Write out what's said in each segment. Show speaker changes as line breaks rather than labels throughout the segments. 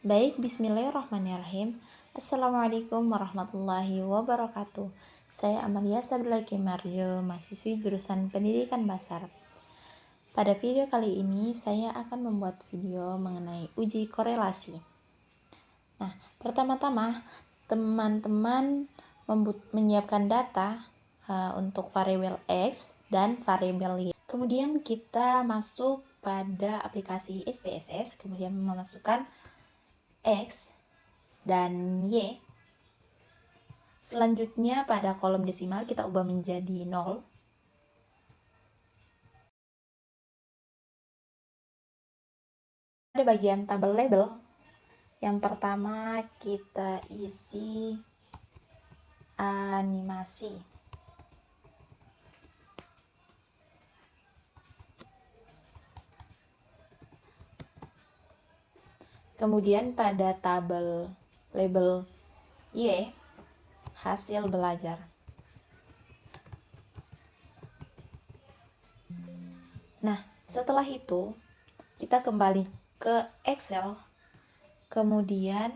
Baik, bismillahirrahmanirrahim. Assalamualaikum warahmatullahi wabarakatuh. Saya Amalia Sabrlaki Marjo, mahasiswi jurusan Pendidikan Bahasa Arab. Pada video kali ini, saya akan membuat video mengenai uji korelasi. Nah, pertama-tama, teman-teman menyiapkan data untuk variabel X dan variabel Y. Kemudian kita masuk pada aplikasi SPSS, kemudian memasukkan X dan Y. Selanjutnya pada kolom desimal kita ubah menjadi 0. Pada bagian tabel label, yang pertama kita isi animasi. Kemudian pada tabel label Y, hasil belajar. Nah, setelah itu kita kembali ke Excel, kemudian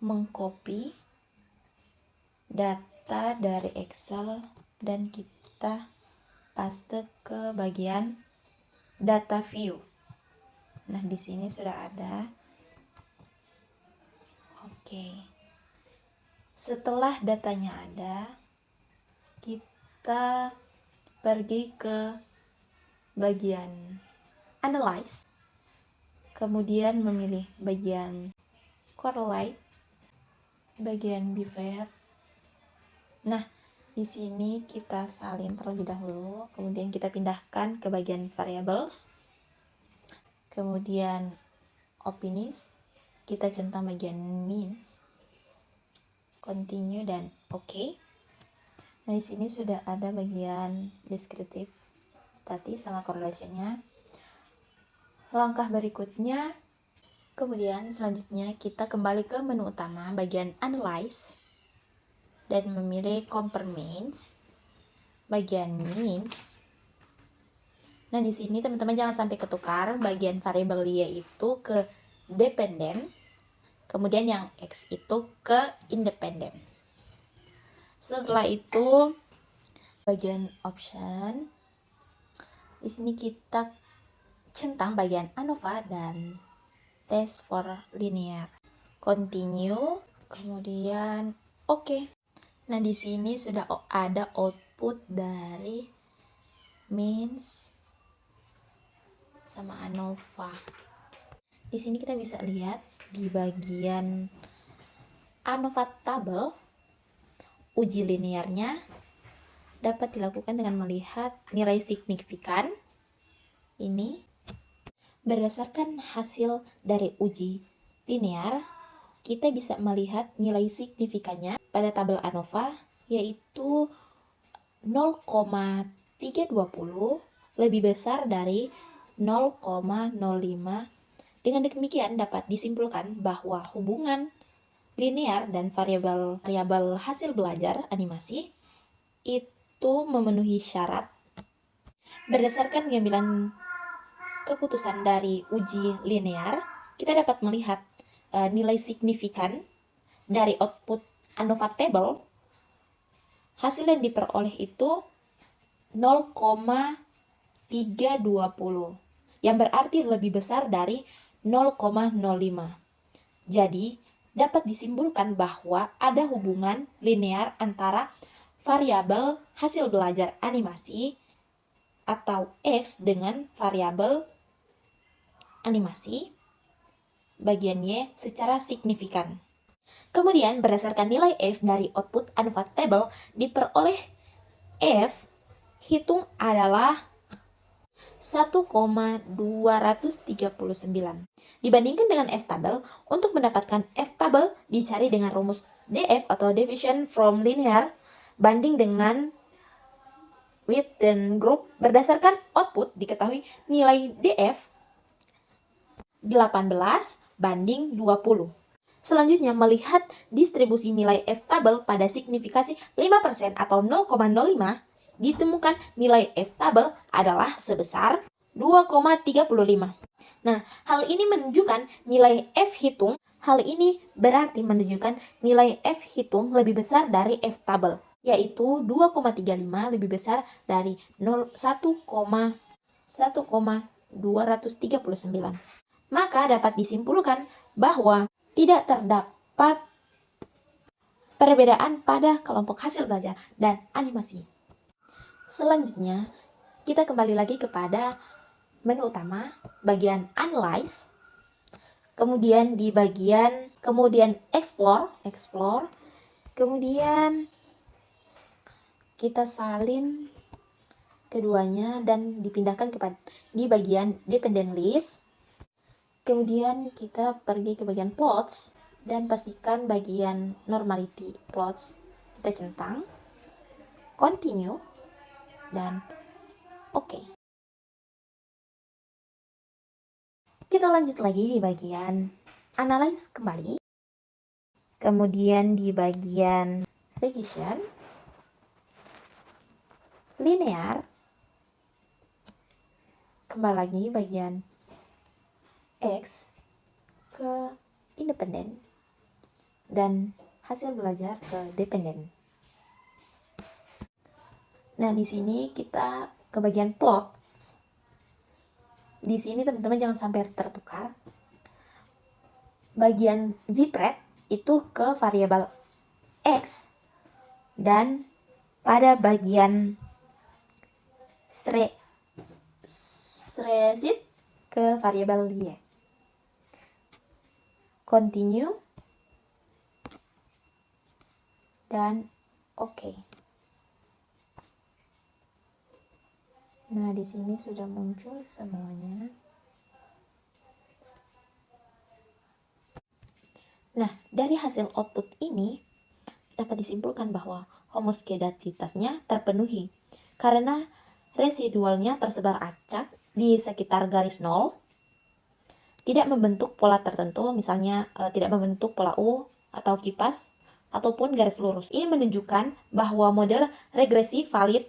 mengcopy data dari Excel dan kita paste ke bagian data view. Nah, di sini sudah ada. Oke. Setelah datanya ada, kita pergi ke bagian Analyze. Kemudian memilih bagian Correlate, bagian Pivot. Nah, di sini kita salin terlebih dahulu, kemudian kita pindahkan ke bagian Variables. Kemudian Opinies, kita centang bagian Means, Continue dan OK. Nah, di sini sudah ada bagian Descriptive, Statis sama Correlation-nya. Langkah berikutnya, kemudian selanjutnya kita kembali ke menu utama bagian Analyze dan memilih Compare Means, bagian Means. Nah, di sini teman-teman jangan sampai ketukar bagian variabel Y itu ke dependent, kemudian yang X itu ke independent. Setelah itu bagian option, di sini kita centang bagian ANOVA dan test for linear. Continue, kemudian OK. Nah, di sini sudah ada output dari Means sama ANOVA. Di sini kita bisa lihat di bagian ANOVA tabel, uji linearnya dapat dilakukan dengan melihat nilai signifikan. Ini berdasarkan hasil dari uji linear, kita bisa melihat nilai signifikannya pada tabel ANOVA yaitu 0,320 lebih besar dari 0,05. Dengan demikian dapat disimpulkan bahwa hubungan linear dan variabel hasil belajar animasi itu memenuhi syarat. Berdasarkan pengambilan keputusan dari uji linear, kita dapat melihat nilai signifikan dari output ANOVA table. Hasil yang diperoleh itu 0,320, yang berarti lebih besar dari 0,05. Jadi, dapat disimpulkan bahwa ada hubungan linear antara variabel hasil belajar animasi atau X dengan variabel animasi bagian Y secara signifikan. Kemudian berdasarkan nilai F dari output ANOVA table diperoleh F hitung adalah 1,239. Dibandingkan dengan F tabel, untuk mendapatkan F tabel dicari dengan rumus DF atau Division from Linear banding dengan width dan group. Berdasarkan output diketahui nilai DF 18 banding 20. Selanjutnya, melihat distribusi nilai F tabel pada signifikasi 5% atau 0,05, ditemukan nilai F tabel adalah sebesar 2,35. Nah, hal ini menunjukkan nilai F hitung. Hal ini berarti menunjukkan nilai F hitung lebih besar dari F tabel, yaitu 2,35 lebih besar dari 1,239. Maka dapat disimpulkan bahwa tidak terdapat perbedaan pada kelompok hasil belajar dan animasi. Selanjutnya, kita kembali lagi kepada menu utama, bagian Analyze, kemudian di bagian Explore, kemudian kita salin keduanya dan dipindahkan di bagian Dependent List. Kemudian kita pergi ke bagian Plots dan pastikan bagian Normality Plots kita centang, Continue, dan OK. Kita lanjut lagi di bagian Analyze kembali. Kemudian di bagian Regression, Linear, kembali lagi bagian X ke Independent dan hasil belajar ke Dependent. Nah, di sini kita ke bagian Plot. Di sini teman-teman jangan sampai tertukar. Bagian Zipred itu ke variabel X dan pada bagian Stressit ke variabel Y. Continue dan OK. Nah, di sini sudah muncul semuanya. Nah, dari hasil output ini dapat disimpulkan bahwa homoskedatitasnya terpenuhi karena residualnya tersebar acak di sekitar garis 0, tidak membentuk pola tertentu, misalnya tidak membentuk pola U atau kipas, ataupun garis lurus. Ini menunjukkan bahwa model regresi valid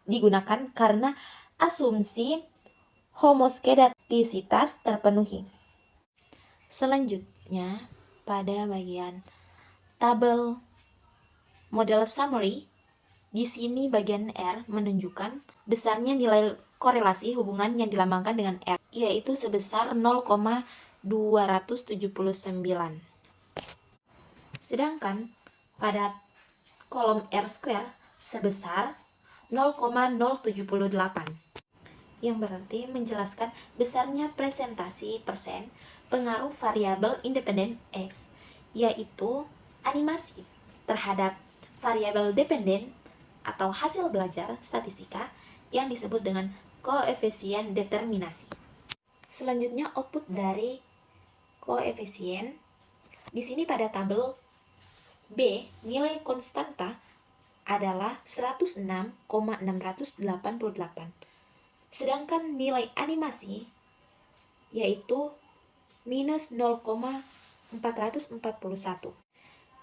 digunakan karena asumsi homoskedastisitas terpenuhi. Selanjutnya, pada bagian tabel model summary, di sini bagian R menunjukkan besarnya nilai korelasi hubungan yang dilambangkan dengan R, yaitu sebesar 0,279. Sedangkan pada kolom R square sebesar 0,078, yang berarti menjelaskan besarnya presentasi persen pengaruh variabel independen X, yaitu animasi, terhadap variabel dependen atau hasil belajar statistika yang disebut dengan koefisien determinasi. Selanjutnya output dari koefisien. Di sini pada tabel B, nilai konstanta adalah 106,688. Sedangkan nilai animasi yaitu minus 0,441.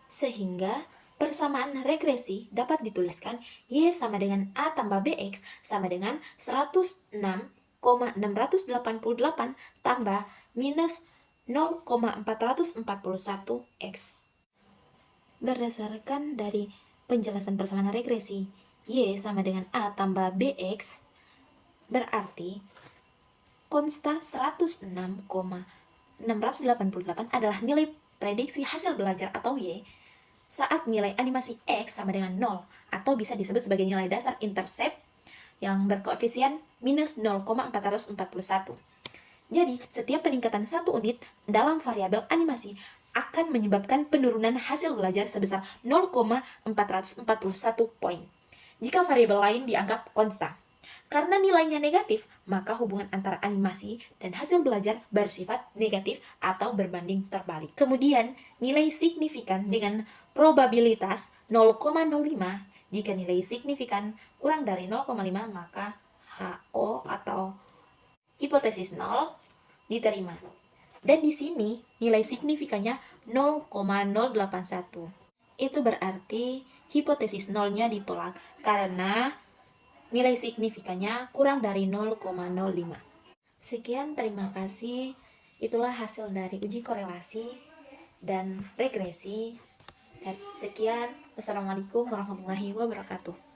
Sehingga persamaan regresi dapat dituliskan Y sama dengan A tambah BX sama dengan 106,688 tambah minus 0,441X. Berdasarkan dari penjelasan persamaan regresi Y sama dengan A tambah BX, berarti konsta 106,688 adalah nilai prediksi hasil belajar atau Y saat nilai animasi X sama dengan 0, atau bisa disebut sebagai nilai dasar intercept yang berkoefisien minus 0,441. Jadi, setiap peningkatan 1 unit dalam variabel animasi akan menyebabkan penurunan hasil belajar sebesar 0,441 poin. Jika variabel lain dianggap konstan. Karena nilainya negatif, maka hubungan antara animasi dan hasil belajar bersifat negatif atau berbanding terbalik. Kemudian, nilai signifikan dengan probabilitas 0,05. Jika nilai signifikan kurang dari 0,5, maka HO atau hipotesis 0 diterima. Dan di sini nilai signifikannya 0,081. Itu berarti hipotesis 0-nya ditolak karena nilai signifikannya kurang dari 0,05. Sekian, terima kasih. Itulah hasil dari uji korelasi dan regresi. Dan sekian, wassalamualaikum warahmatullahi wabarakatuh.